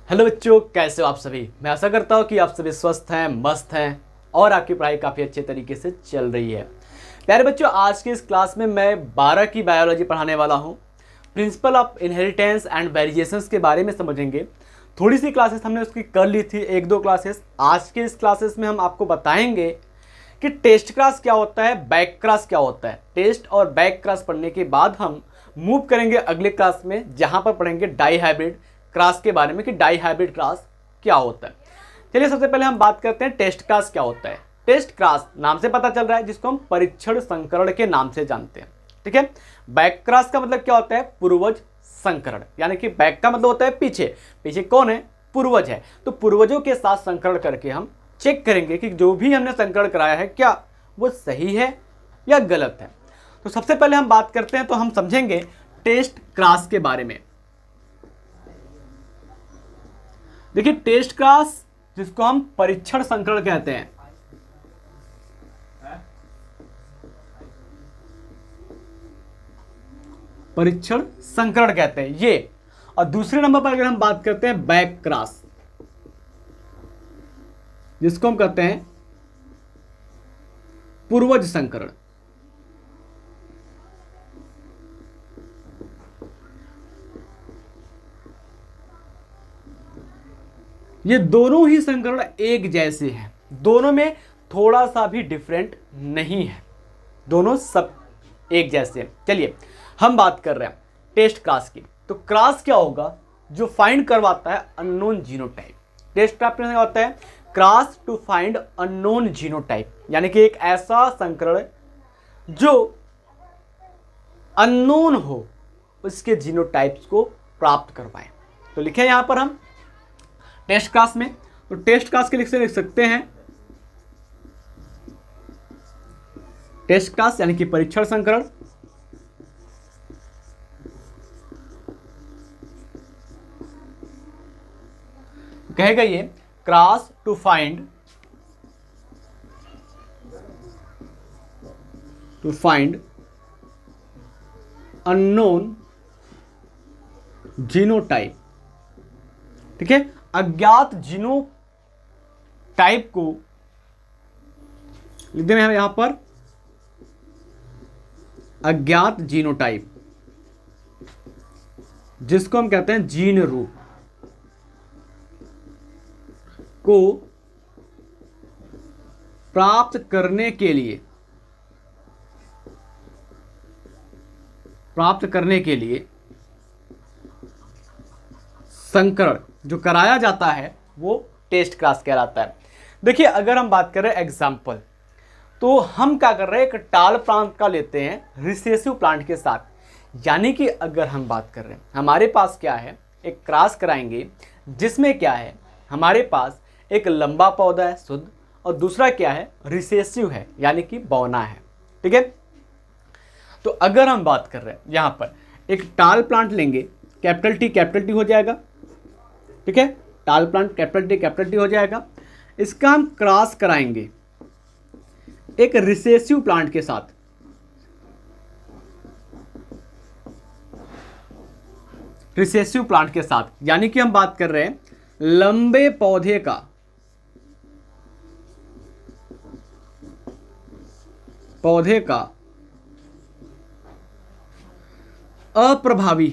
Hello बच्चों, कैसे हो आप सभी। मैं आशा करता हूँ कि आप सभी स्वस्थ हैं, मस्त हैं और आपकी पढ़ाई काफ़ी अच्छे तरीके से चल रही है। प्यारे बच्चों, आज की इस क्लास में मैं 12 की बायोलॉजी पढ़ाने वाला हूँ। Principle of inheritance and variations के बारे में समझेंगे। थोड़ी सी क्लासेस हमने उसकी कर ली थी, एक दो क्लासेस। आज के इस क्लासेस में हम आपको बताएंगे कि टेस्ट क्रॉस क्या होता है, बैक क्रॉस क्या होता है। टेस्ट और बैक क्रॉस पढ़ने के बाद हम मूव करेंगे अगले क्लास में, जहां पर पढ़ेंगे डाई हाइब्रिड क्रॉस के बारे में कि डाई हाइब्रिड क्रॉस क्या होता है। चलिए सबसे पहले हम बात करते हैं टेस्ट क्रॉस क्या होता है। टेस्ट क्रॉस नाम से पता चल रहा है, जिसको हम परीक्षण संकरण के नाम से जानते हैं। ठीक है। बैक क्रॉस का मतलब क्या होता है? पूर्वज संकरण, यानी कि बैक का मतलब होता है पीछे। पीछे कौन है? पूर्वज है। तो पूर्वजों के साथ संकरण करके हम चेक करेंगे कि जो भी हमने संकरण कराया है क्या वो सही है या गलत है। तो सबसे पहले हम बात करते हैं, तो हम समझेंगे टेस्ट क्रॉस के बारे में। देखिए, टेस्ट क्रॉस जिसको हम परीक्षण संकरण कहते हैं, परीक्षण संकरण कहते हैं ये। और दूसरे नंबर पर अगर हम बात करते हैं बैक क्रॉस, जिसको हम कहते हैं पूर्वज संकरण। ये दोनों ही संकरण एक जैसे हैं, दोनों में थोड़ा सा भी डिफरेंट नहीं है, दोनों सब एक जैसे हैं। चलिए हम बात कर रहे हैं टेस्ट क्रॉस की। तो क्रॉस क्या होगा? जो फाइंड करवाता है अननोन जीनोटाइप। टेस्ट क्रॉस क्या होता है? Cross to find unknown genotype, यानी कि एक ऐसा संकरण जो अननोन हो, उसके जीनोटाइप्स को प्राप्त करवाए। तो लिखे यहां पर हम टेस्ट क्रॉस में। तो टेस्ट क्रॉस के लिख सकते हैं टेस्ट क्रॉस यानी कि परीक्षण संकरण। कहेगा ये cross to find unknown genotype. ठीक है, अज्ञात जीनोटाइप को लिख देना है यहां पर, अज्ञात जीनोटाइप, जिसको हम कहते हैं जीन रूप, को प्राप्त करने के लिए संकरण जो कराया जाता है वो टेस्ट क्रॉस कहलाता है। देखिए, अगर हम बात करें एग्जाम्पल, तो हम क्या कर रहे हैं, एक टाल प्लांट का लेते हैं रिसेसिव प्लांट के साथ। यानी कि अगर हम बात कर रहे हैं, हमारे पास क्या है, एक क्रॉस कराएंगे जिसमें क्या है, हमारे पास एक लंबा पौधा है शुद्ध, और दूसरा क्या है, रिसेसिव है, यानी कि बौना है। ठीक है। तो अगर हम बात कर रहे हैं यहां पर एक टाल प्लांट लेंगे, कैपिटल टी हो जाएगा। ठीक है, टाल प्लांट कैपिटल टी हो जाएगा। इसका हम क्रॉस कराएंगे एक रिसेसिव प्लांट के साथ। रिसेसिव प्लांट के साथ यानी कि हम बात कर रहे हैं लंबे पौधे का अप्रभावी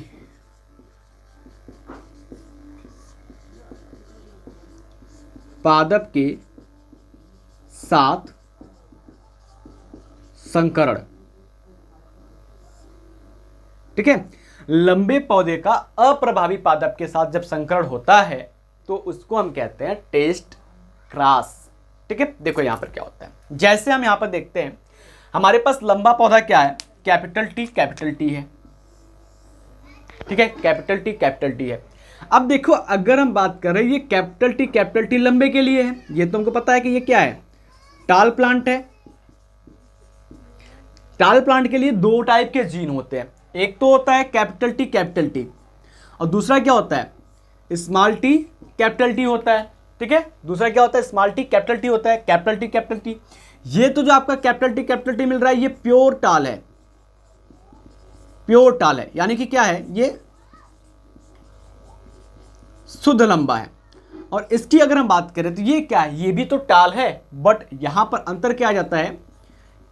पादप के साथ संकरण। ठीक है, लंबे पौधे का अप्रभावी पादप के साथ जब संकरण होता है तो उसको हम कहते हैं टेस्ट क्रॉस। ठीक है, देखो यहां पर क्या होता है, जैसे हम यहां पर देखते हैं, हमारे पास लंबा पौधा क्या है, कैपिटल टी है। ठीक है, कैपिटल टी है। अब देखो, अगर हम बात कर रहे हैं, ये कैपिटल टी लंबे के लिए है, ये तो हमको पता है कि ये क्या है, टाल प्लांट है। टाल प्लांट के लिए दो टाइप के जीन होते हैं, एक तो होता है कैपिटल टी और दूसरा क्या होता है, स्मॉल टी कैपिटल टी होता है। ठीक है, दूसरा क्या होता है, स्मॉल टी कैपिटल टी होता है, कैपिटल टी। ये तो जो आपका कैपिटल टी मिल रहा है, ये प्योर टाल है, प्योर टाल है, यानी कि क्या है, ये शुद्ध लंबा है। और इसकी अगर हम बात करें तो ये क्या है, ये भी तो टाल है, बट यहां पर अंतर क्या आ जाता है,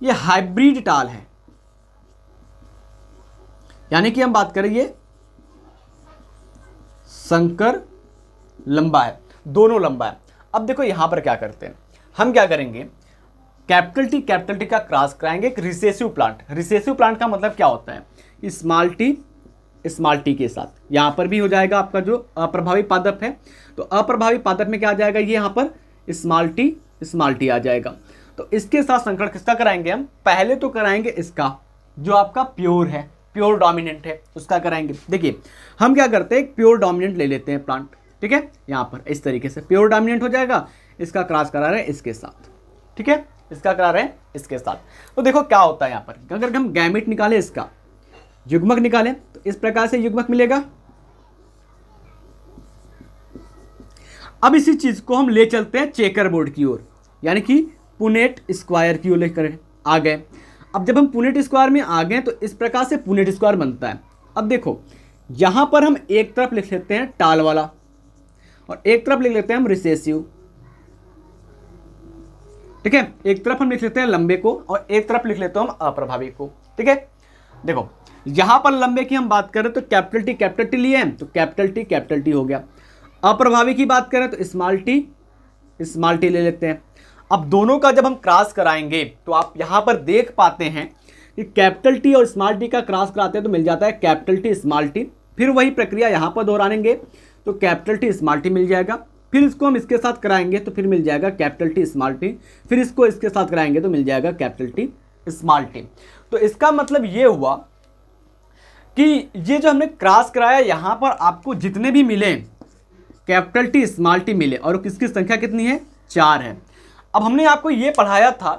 ये हाइब्रिड टाल है। यानी कि हम बात करें ये संकर लंबा है, दोनों लंबा है। अब देखो यहां पर क्या करते हैं, हम क्या करेंगे, कैपिटल टी का क्रॉस कराएंगे एक रिसेसिव प्लांट। रिसेसिव प्लांट का मतलब क्या होता है, स्मॉल टी के साथ यहां पर भी हो जाएगा आपका जो अप्रभावी पादप है। तो अप्रभावी पादप में क्या आ जाएगा, ये यहां पर स्मॉल टी आ जाएगा। तो इसके साथ संकरण किसका कराएंगे हम, पहले तो कराएंगे इसका जो आपका प्योर है, प्योर डोमिनेंट है, उसका कराएंगे। देखिए हम क्या करते हैं, एक प्योर डोमिनेंट ले लेते हैं प्लांट, ठीक है, यहां पर इस तरीके से प्योर डोमिनेंट हो जाएगा, इसका क्रॉस करा रहे हैं इसके साथ, ठीक है, इसका करा रहे हैं इसके साथ। तो देखो क्या होता है यहां पर, अगर हम गैमेट निकालें, इसका युग्मक निकालें तो इस प्रकार से युग्मक मिलेगा। अब इसी चीज को हम ले चलते हैं चेकर बोर्ड की ओर, यानी कि पुनेट स्क्वायर की ओर लेकर आ गए। अब जब हम पुनेट स्क्वायर में आ गए तो इस प्रकार से पुनेट स्क्वायर बनता है। अब देखो यहां पर हम एक तरफ लिख लेते हैं टाल वाला और एक तरफ लिख लेते हैं हम रिसेसिव, ठीक है, एक तरफ हम लिख लेते हैं लंबे को और एक तरफ लिख लेते हैं हम अप्रभावी को, ठीक है। देखो यहां पर लंबे की हम बात करें तो कैपिटल टी लिए हैं तो कैपिटल टी हो गया। अप्रभावी की बात करें तो स्मॉल टी ले लेते हैं। अब दोनों का जब हम क्रॉस कराएंगे तो आप यहां पर देख पाते हैं कि कैपिटल टी और स्मॉल टी का क्रॉस कराते हैं तो मिल जाता है कैपिटल टी स्मॉल टी। फिर वही प्रक्रिया यहां पर दोहराएंगे तो कैपिटल टी स्मॉल टी मिल जाएगा। फिर इसको हम इसके साथ कराएंगे तो फिर मिल जाएगा कैपिटल टी स्मॉल टी। फिर इसको इसके साथ कराएंगे तो मिल जाएगा कैपिटल टी स्मॉल टी। तो इसका मतलब ये हुआ कि ये जो हमने क्रॉस कराया यहां पर आपको जितने भी मिले कैपिटल टी स्मॉल टी मिले और किसकी संख्या कितनी है, 4 है। अब हमने आपको ये पढ़ाया था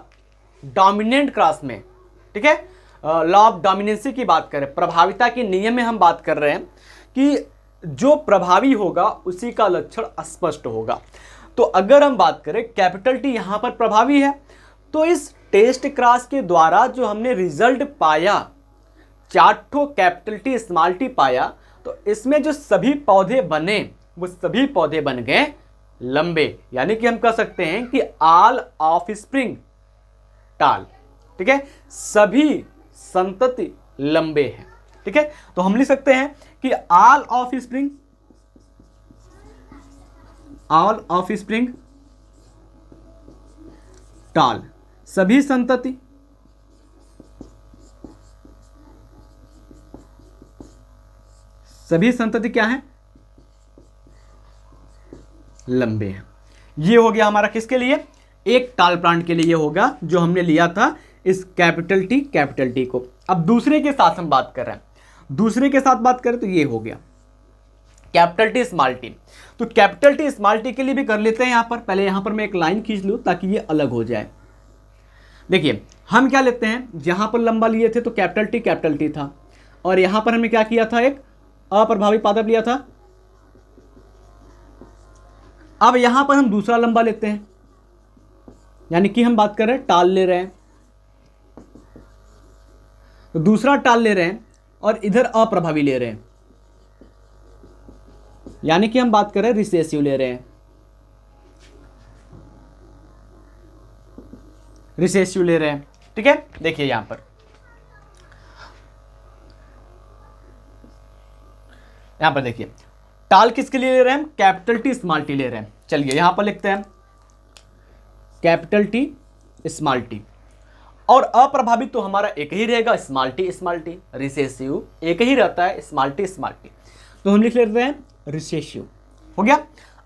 डोमिनेंट क्रॉस में, ठीक है, लॉ ऑफ डोमिनेंसी की बात करें, प्रभाविता के नियम में हम बात कर रहे हैं कि जो प्रभावी होगा उसी का लक्षण स्पष्ट होगा। तो अगर हम बात करें कैपिटल टी यहां पर प्रभावी है तो इस टेस्ट क्रॉस के द्वारा जो हमने रिजल्ट पाया 4 कैपिटल टी स्मॉल टी पाया, तो इसमें जो सभी पौधे बने वो सभी पौधे बन गए लंबे। यानी कि हम कह सकते हैं कि ऑल ऑफ स्प्रिंग टाल, ठीक है, सभी संतति लंबे हैं, ठीक है। तो हम लिख सकते हैं कि ऑल ऑफ स्प्रिंग टाल, सभी संतति क्या है, लंबे हैं। ये हो गया हमारा किसके लिए, एक टाल प्लांट के लिए होगा जो हमने लिया था इस कैपिटल टी को। अब दूसरे के साथ हम बात कर रहे हैं, दूसरे के साथ बात करें तो ये हो गया कैपिटल टी स्मॉल टी। तो कैपिटल टी स्मॉल टी के लिए भी कर लेते हैं। यहां पर पहले यहां पर मैं एक लाइन खींच लूं ताकि ये अलग हो जाए। देखिए हम क्या लेते हैं, जहां पर लंबा लिए थे तो कैपिटल टी था और यहां पर हमने क्या किया था, एक अप्रभावी पादप लिया था। अब यहां पर हम दूसरा लंबा लेते हैं, यानी कि हम बात कर रहे हैं टाल ले रहे हैं, तो दूसरा टाल ले रहे हैं और इधर अप्रभावी ले रहे हैं, यानी कि हम बात कर रहे हैं रिसेसिव ले रहे हैं, ठीक है। देखिए यहां पर देखिए टाल किसके लिए ले रहे हैं हम, कैपिटल टी स्मॉल टी ले रहे हैं। चलिए यहां पर लिखते हैं कैपिटल टी स्मॉल टी और अप्रभावित तो हमारा एक ही रहेगा स्मॉल टी, रिसेसिव एक ही रहता है स्मॉल टी, तो हम लिख लेते हैं रिसेसिव, हो गया।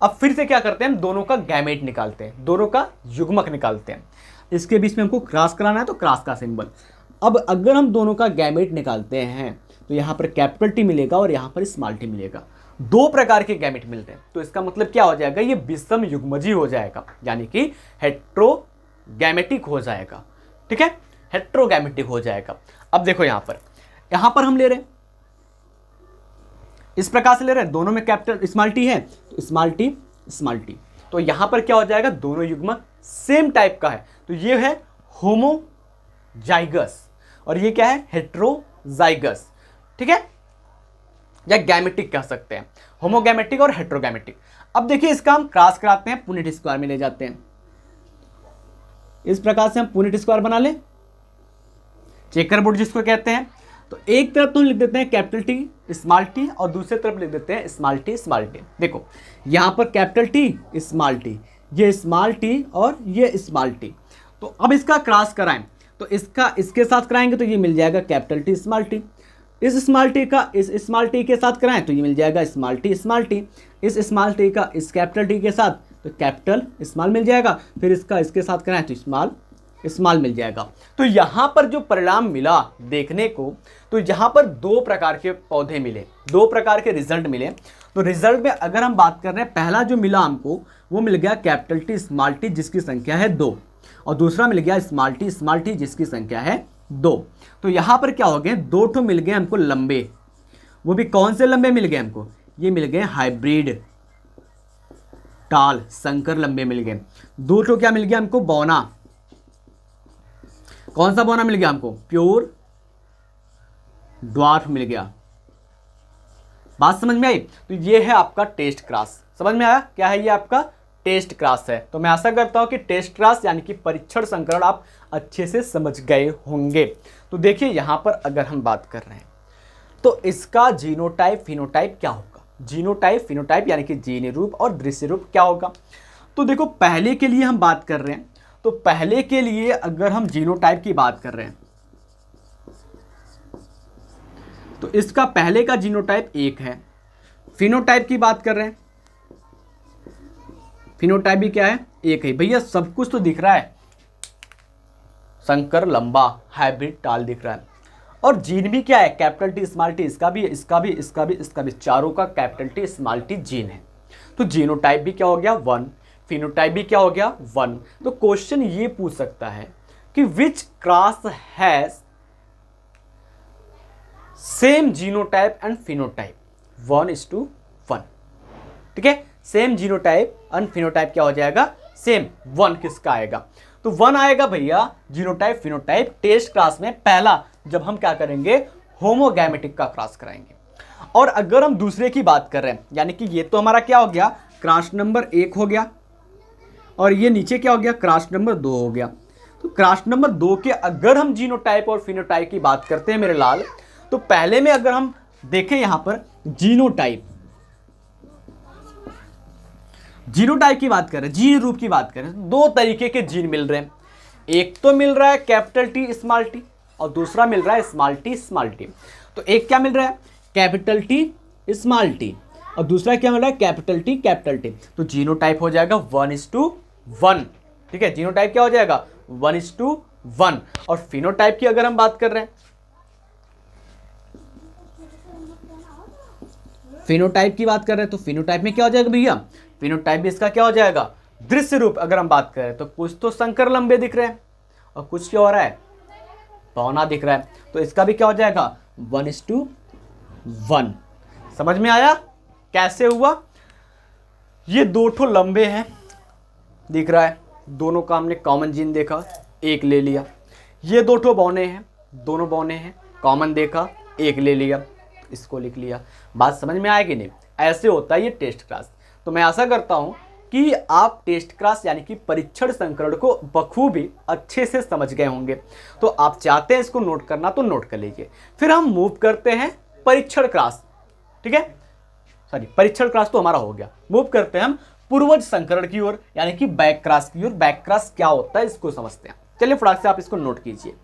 अब फिर से क्या करते हैं, हम दोनों का गैमेट निकालते हैं, दोनों का युग्मक निकालते हैं। इसके बीच में हमको क्रॉस कराना है तो क्रॉस का सिंबल। अब अगर हम दोनों का गैमेट निकालते हैं तो यहां पर कैपिटल टी मिलेगा और यहां पर स्मॉल टी मिलेगा। 2 प्रकार के गैमेट मिलते हैं तो इसका मतलब क्या हो जाएगा, ये विषम युग्मजी हो जाएगा, यानी कि हेट्रोगैमेटिक हो जाएगा, ठीक है, हेट्रोगैमेटिक हो जाएगा। अब देखो यहां पर हम ले रहे हैं इस प्रकार से ले रहे हैं, दोनों में कैपिटल स्मॉल टी है तो स्मॉल टी, तो यहां पर क्या हो जाएगा, दोनों युग्मक सेम टाइप का है। तो ये है होमोजाइगस और ये क्या है, हेट्रोजाइगस, ठीक है। या गैमेटिक कह सकते हैं, होमोगैमेटिक और हेट्रोगैमेटिक। अब देखिए इसका हम क्रॉस कराते हैं, पुनेट स्क्वायर में ले जाते हैं। इस प्रकार से हम पुनेट स्क्वायर बना लें, चेकर बोर्ड जिसको कहते हैं। तो एक तरफ तो हम लिख देते हैं कैपिटल टी स्मॉल टी और दूसरी तरफ लिख देते हैं स्मॉल टी स्मॉल टी। देखो यहां पर कैपिटल टी स्मॉल टी, ये स्मॉल टी और ये स्मॉल टी। तो अब इसका क्रॉस कराएं तो इसका इसके साथ कराएंगे तो ये मिल जाएगा कैपिटल टी स्मॉल टी। इस स्मॉल टी का इस स्मॉल टी के साथ कराएं तो ये मिल जाएगा स्मॉल टी स्मॉल टी। इस स्मॉल टी का इस कैपिटल टी के साथ तो कैपिटल स्मॉल मिल जाएगा। फिर इसका इसके साथ कराएं तो स्मॉल स्मॉल मिल जाएगा। तो यहाँ पर जो परिणाम मिला देखने को, तो यहाँ पर दो प्रकार के पौधे मिले, दो प्रकार के रिजल्ट मिले। तो रिजल्ट में अगर हम बात कर रहे हैं, पहला जो मिला हमको वो मिल गया कैपिटल टी स्मॉल टी जिसकी संख्या है 2, और दूसरा मिल गया स्मॉल टी जिसकी संख्या है 2। तो यहाँ पर क्या हो गए, दो ठो मिल गए हमको लंबे। वो भी कौन से लंबे मिल गए हमको, ये मिल गए हाइब्रिड टाल संकर लंबे मिल गए। दो ठो क्या मिल गया हमको, बौना। कौन सा बौना मिल गया हमको, प्योर ड्वार्फ मिल गया। बात समझ में आई। तो ये है आपका टेस्ट क्रॉस, समझ में आया क्या है, ये आपका टेस्ट क्रॉस है। तो मैं आशा करता हूं कि टेस्ट क्रॉस यानी कि परीक्षण संकरण आप अच्छे से समझ गए होंगे। तो देखिए यहां पर अगर हम बात कर रहे हैं तो इसका जीनोटाइप फिनोटाइप क्या होगा, जीनोटाइप फिनोटाइप यानी कि जीन रूप और दृश्य रूप क्या होगा। तो देखो पहले के लिए हम बात कर रहे हैं, तो पहले के लिए अगर हम जीनोटाइप की बात कर रहे हैं तो इसका पहले का जीनोटाइप 1 है। फिनोटाइप की बात कर रहे हैं, फिनोटाइप भी क्या है, 1 है। भैया सब कुछ तो दिख रहा है, संकर लंबा हाइब्रिड टाल दिख रहा है, और जीन भी क्या है, कैपिटल टी स्मॉल टी, इसका भी इसका भी इसका भी इसका भी, चारों का capital T small T gene है। तो जीनोटाइप भी क्या हो गया 1, फिनोटाइप भी क्या हो गया 1। तो क्वेश्चन ये पूछ सकता है कि विच cross has same genotype and phenotype 1:1। ठीक है, सेम जीनोटाइप एंड फिनोटाइप क्या हो जाएगा, सेम 1 किसका आएगा, तो 1 आएगा भैया जीनोटाइप फिनोटाइप टेस्ट क्रॉस में पहला, जब हम क्या करेंगे होमोगैमेटिक का क्रॉस कराएंगे। और अगर हम दूसरे की बात कर रहे हैं, यानी कि ये तो हमारा क्या हो गया, क्रॉस नंबर 1 हो गया, और ये नीचे क्या हो गया, क्रॉस नंबर 2 हो गया। तो क्रॉस नंबर 2 के अगर हम जीनोटाइप और फिनोटाइप की बात करते हैं मेरे लाल, तो पहले में अगर हम देखें यहां पर जीनोटाइप की बात करें, जीन रूप की बात करें, दो तरीके के जीन मिल रहे हैं। एक तो मिल रहा है कैपिटल टी स्मॉल टी और दूसरा मिल रहा है स्मॉल टी। तो एक क्या मिल रहा है, कैपिटल टी स्मॉल टी, और दूसरा क्या मिल रहा है, कैपिटल टी। तो जीनोटाइप हो जाएगा 1:1। ठीक है, जीनोटाइप क्या हो जाएगा 1:1। और फिनोटाइप की अगर हम बात कर रहे हैं, फिनोटाइप की बात कर रहे हैं, तो फिनोटाइप में क्या हो जाएगा भैया, फिनोटाइप भी इसका क्या हो जाएगा, दृश्य रूप अगर हम बात करें तो कुछ तो संकर लंबे दिख रहे हैं और कुछ क्या हो रहा है, पौना दिख रहा है। तो इसका भी क्या हो जाएगा 1:1। समझ में आया कैसे हुआ, ये दो ठो लंबे हैं दिख रहा है, दोनों का हमने कॉमन जीन देखा, एक ले लिया। ये दो ठो बौने हैं, दोनों बौने हैं, कॉमन देखा, एक ले लिया, इसको लिख लिया। बात समझ में आएगी नहीं, ऐसे होता है ये टेस्ट क्लास। तो मैं आशा करता हूं कि आप टेस्ट क्लास यानी कि परीक्षण संकरण को बखूबी अच्छे से समझ गए होंगे। तो आप चाहते हैं इसको नोट करना तो नोट कर लीजिए। फिर हम मूव करते हैं परीक्षण क्लास, ठीक है, सॉरी परीक्षण क्लास तो हमारा हो गया, मूव करते हैं हम पूर्वज संकरण की ओर यानी कि बैक क्रॉस की ओर। बैक क्रॉस क्या होता है इसको समझते हैं। चलिए फटाक से आप इसको नोट कीजिए।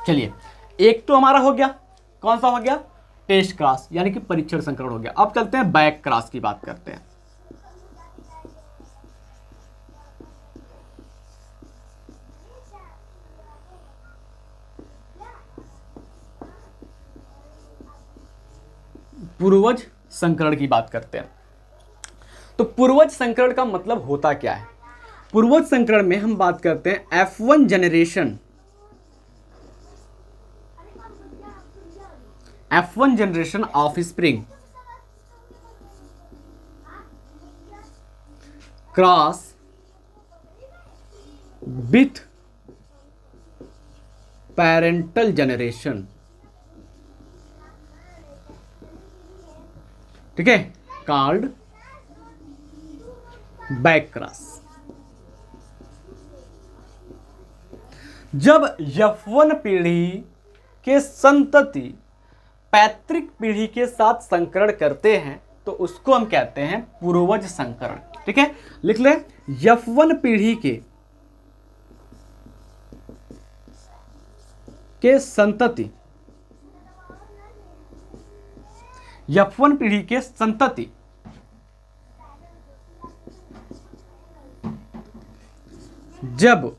चलिए एक तो हमारा हो गया, कौन सा हो गया, टेस्ट क्रॉस यानी कि परीक्षण संकरण हो गया। अब चलते हैं बैक क्रॉस की बात करते हैं। पूर्वज संकरण की बात करते हैं। तो पूर्वज संकरण का मतलब होता क्या है? पूर्वज संकरण में हम बात करते हैं F1 generation, F1 generation of spring cross with parental generation, ठीक है, कॉल्ड बैक क्रॉस। जब F1 पीढ़ी के संतति पैतृक पीढ़ी के साथ संकरण करते हैं तो उसको हम कहते हैं पूर्वज संकरण। ठीक है, लिख ले, F1 पीढ़ी के संतति, F1 पीढ़ी के संतति जब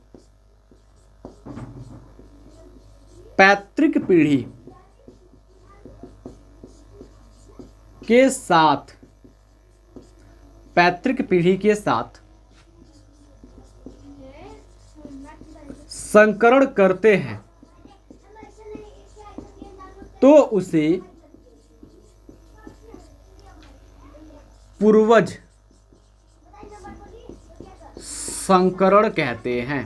पैतृक पीढ़ी के साथ संकरण करते हैं तो उसे पूर्वज संकरण कहते हैं,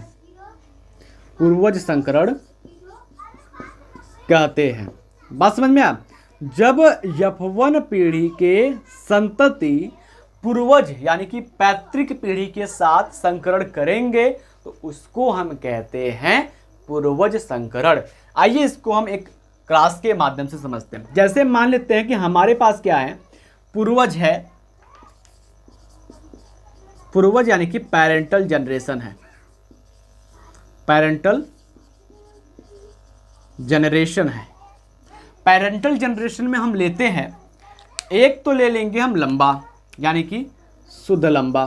पूर्वज संकरण कहते हैं। बात समझ में आ? जब F1 पीढ़ी के संतति पूर्वज यानी कि पैतृक पीढ़ी के साथ संकरण करेंगे तो उसको हम कहते हैं पूर्वज संकरण। आइए इसको हम एक क्रॉस के माध्यम से समझते हैं। जैसे मान लेते हैं कि हमारे पास क्या है, पूर्वज है, पूर्वज यानी कि पेरेंटल जनरेशन है, पेरेंटल जनरेशन है। पेरेंटल जनरेशन में हम लेते हैं, एक तो ले लेंगे हम लंबा यानी कि शुद्ध लंबा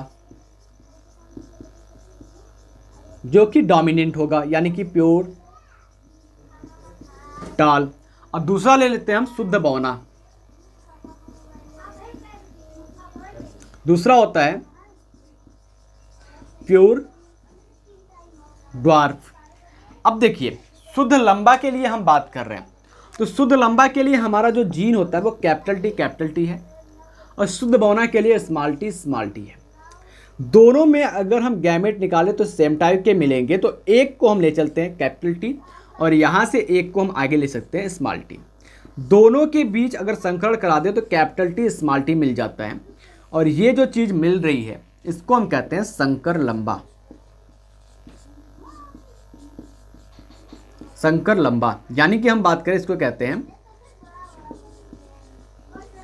जो कि डोमिनेंट होगा यानी कि प्योर टाल, और दूसरा ले लेते हैं हम शुद्ध बौना, दूसरा होता है प्योर ड्वार्फ। अब देखिए, शुद्ध लंबा के लिए हम बात कर रहे हैं तो शुद्ध लंबा के लिए हमारा जो जीन होता है वो कैपिटल टी है और शुद्ध बौना के लिए स्मॉल टी है। दोनों में अगर हम गैमेट निकालें तो सेम टाइप के मिलेंगे, तो एक को हम ले चलते हैं कैपिटल टी और यहाँ से एक को हम आगे ले सकते हैं स्मॉल टी। दोनों के बीच अगर संकरण करा दें तो कैपिटल टी स्मॉल टी मिल जाता है और ये जो चीज़ मिल रही है इसको हम कहते हैं संकर लंबा, संकर लंबा। यानी कि हम बात करें इसको कहते हैं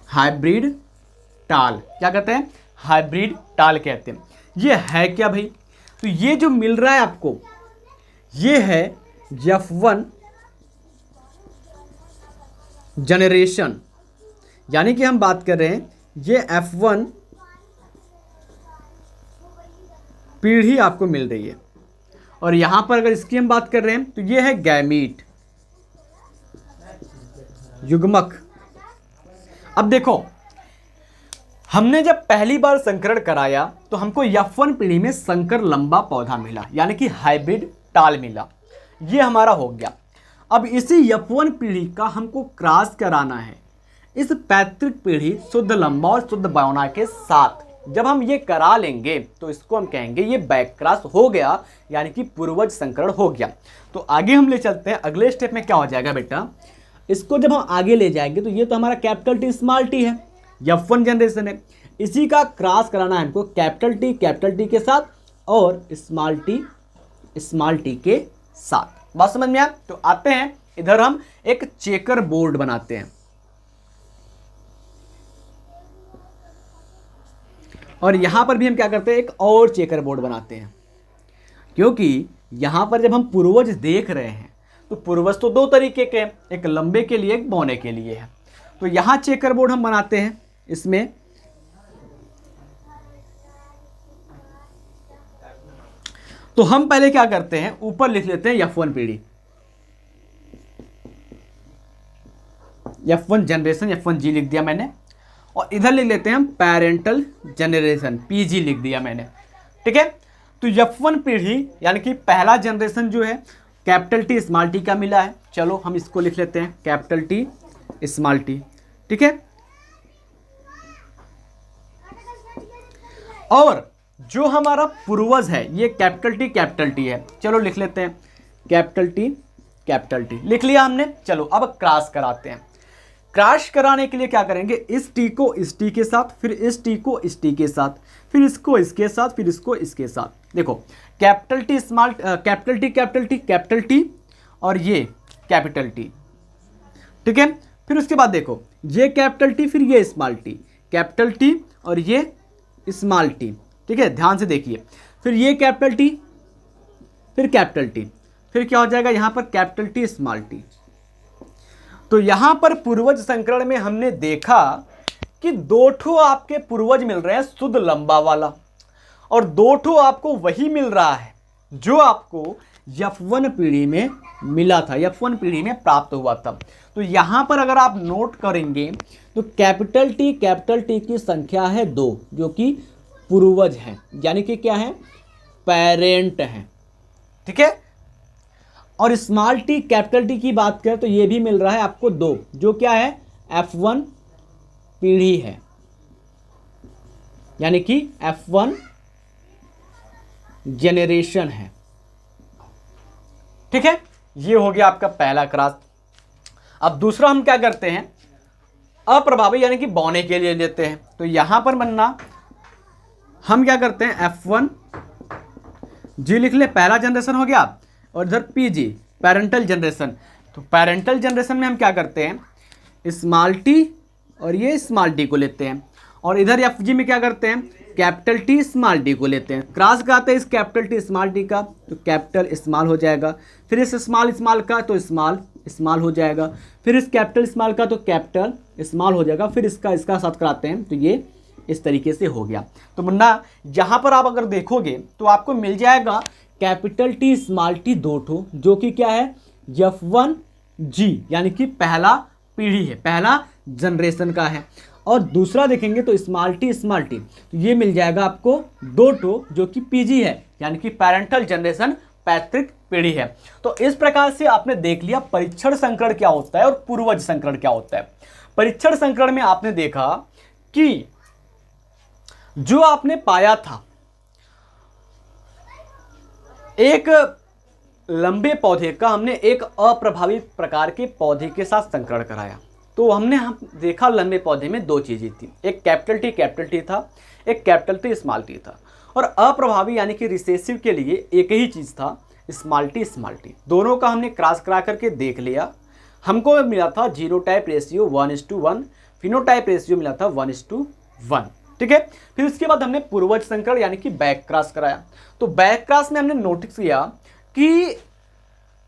हाइब्रिड टाल। क्या कहते हैं? हाइब्रिड टाल कहते हैं। ये है क्या भाई? तो ये जो मिल रहा है आपको ये है F1 जनरेशन, यानी कि हम बात कर रहे हैं ये F1 पीढ़ी आपको मिल रही है और यहां पर अगर इसकी हम बात कर रहे हैं तो ये है गैमीट, युग्मक। अब देखो, हमने जब पहली बार संकरण कराया तो हमको F1 पीढ़ी में संकर लंबा पौधा मिला यानी कि हाइब्रिड टाल मिला, ये हमारा हो गया। अब इसी F1 पीढ़ी का हमको क्रॉस कराना है इस पैतृक पीढ़ी शुद्ध लंबा और शुद्ध बौना के साथ। जब हम ये करा लेंगे तो इसको हम कहेंगे ये बैक क्रॉस हो गया यानी कि पूर्वज संकरण हो गया। तो आगे हम ले चलते हैं, अगले स्टेप में क्या हो जाएगा बेटा, इसको जब हम आगे ले जाएंगे तो ये तो हमारा कैपिटल टी स्मॉल टी है, F1 जनरेशन है, इसी का क्रॉस कराना है हमको कैपिटल टी के साथ और स्मॉल टी के साथ। बात समझ में आया? तो आते हैं इधर, हम एक चेकर बोर्ड बनाते हैं और यहां पर भी हम क्या करते हैं, एक और चेकर बोर्ड बनाते हैं, क्योंकि यहां पर जब हम पूर्वज देख रहे हैं तो पूर्वज तो दो तरीके के हैं, एक लंबे के लिए एक बौने के लिए है। तो यहां चेकर बोर्ड हम बनाते हैं, इसमें तो हम पहले क्या करते हैं, ऊपर लिख लेते हैं F1 पीढ़ी, F1 जनरेशन, F1G लिख दिया मैंने, और इधर लिख लेते हैं हम पेरेंटल जनरेशन, पीजी लिख दिया मैंने, ठीक है। तो F1 पीढ़ी यानी कि पहला जनरेशन जो है कैपिटल टी स्मॉल टी का मिला है। चलो हम इसको लिख लेते हैं कैपिटल टी स्मॉल टी, ठीक है। और जो हमारा पूर्वज है ये कैपिटल टी है। चलो लिख लेते हैं कैपिटल टी लिख लिया हमने। चलो अब क्रॉस कराते हैं। क्रॉस कराने के लिए क्या करेंगे, इस टी को इस टी के साथ, फिर इस टी को इस टी के साथ, फिर इसको इसके साथ, फिर इसको इसके साथ। देखो capital T small capital T और ये कैपिटल टी, ठीक है। फिर उसके बाद देखो ये कैपिटल टी, फिर ये स्मॉल टी, कैपिटल टी और ये स्मॉल टी, ठीक है। ध्यान से देखिए, फिर ये कैपिटल टी, फिर कैपिटल टी, फिर क्या हो जाएगा यहाँ पर कैपिटल टी स्मॉल टी। तो यहाँ पर पूर्वज संकरण में हमने देखा कि दो ठो आपके पूर्वज मिल रहे हैं शुद्ध लंबा वाला, और दो ठो आपको वही मिल रहा है जो आपको F1 पीढ़ी में मिला था, F1 पीढ़ी में प्राप्त हुआ था। तो यहाँ पर अगर आप नोट करेंगे तो कैपिटल टी की संख्या है 2, जो कि पूर्वज हैं, यानी कि क्या है, पेरेंट हैं, ठीक है। और स्मॉल टी कैपिटल टी की बात करें तो ये भी मिल रहा है आपको 2, जो क्या है, F1 पीढ़ी है, यानी कि F1 जेनरेशन है, ठीक है। ये हो गया आपका पहला क्रॉस। अब दूसरा हम क्या करते हैं, अप्रभावी यानी कि बौने के लिए लेते हैं। तो यहां पर बनना हम क्या करते हैं, F1 जी लिख ले, पहला जनरेशन हो गया, और इधर PG पेरेंटल जनरेशन। तो पेरेंटल जनरेशन में हम क्या करते हैं, स्मॉल टी और ये स्मॉल टी को लेते हैं, और इधर FG में क्या करते हैं, कैपिटल टी स्मॉल टी को लेते हैं। क्रॉस कराते हैं इस कैपिटल टी स्मॉल टी का, तो कैपिटल स्मॉल हो जाएगा, फिर इस स्मॉल का तो स्मॉल हो जाएगा, फिर इस कैपिटल स्मॉल का तो कैपिटल स्मॉल हो जाएगा, फिर इसका साथ कराते हैं तो ये इस तरीके से हो गया। तो मुन्ना यहाँ पर आप अगर देखोगे तो आपको मिल जाएगा कैपिटल टी स्मॉल टी 2 ठो, जो कि क्या है, F1 जी यानी कि पहला पीढ़ी है, पहला जनरेशन का है। और दूसरा देखेंगे तो स्मॉल टी तो ये मिल जाएगा आपको 2 ठो, जो कि PG है, यानी कि पेरेंटल जनरेशन, पैतृक पीढ़ी है। तो इस प्रकार से आपने देख लिया परीक्षण संकरण क्या होता है और पूर्वज संकरण क्या होता है। परीक्षण संकरण में आपने देखा कि जो आपने पाया था, एक लंबे पौधे का हमने एक अप्रभावी प्रकार के पौधे के साथ संकरण कराया। तो हमने देखा लंबे पौधे में 2 चीजें थी, एक कैपिटल टी था, एक कैपिटल टी स्मॉल टी था। और अप्रभावी यानी कि रिसेसिव के लिए एक ही चीज था, स्मॉल टी। दोनों का हमने क्रॉस करा करके देख लिया, हमको मिला था जीनोटाइप रेशियो 1:1, फिनोटाइप रेशियो मिला था 1:1, ठीक है। फिर उसके बाद हमने पूर्वज संकरण यानी कि बैक क्रॉस कराया। तो बैक क्रॉस में हमने नोटिस किया कि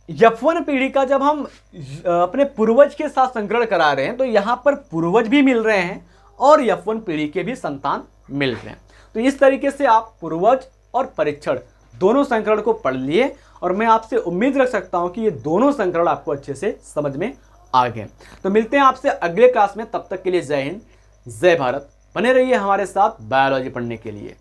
F1 पीढ़ी का जब हम अपने पूर्वज के साथ संकरण करा रहे हैं तो यहाँ पर पूर्वज भी मिल रहे हैं और F1 पीढ़ी के भी संतान मिल रहे हैं। तो इस तरीके से आप पूर्वज और परीक्षण दोनों संकरण को पढ़ लिए, और मैं आपसे उम्मीद रख सकता हूँ कि ये दोनों संकरण आपको अच्छे से समझ में आ गए। तो मिलते हैं आपसे अगले क्लास में, तब तक के लिए जय हिंद, जय भारत। बने रहिए हमारे साथ बायोलॉजी पढ़ने के लिए।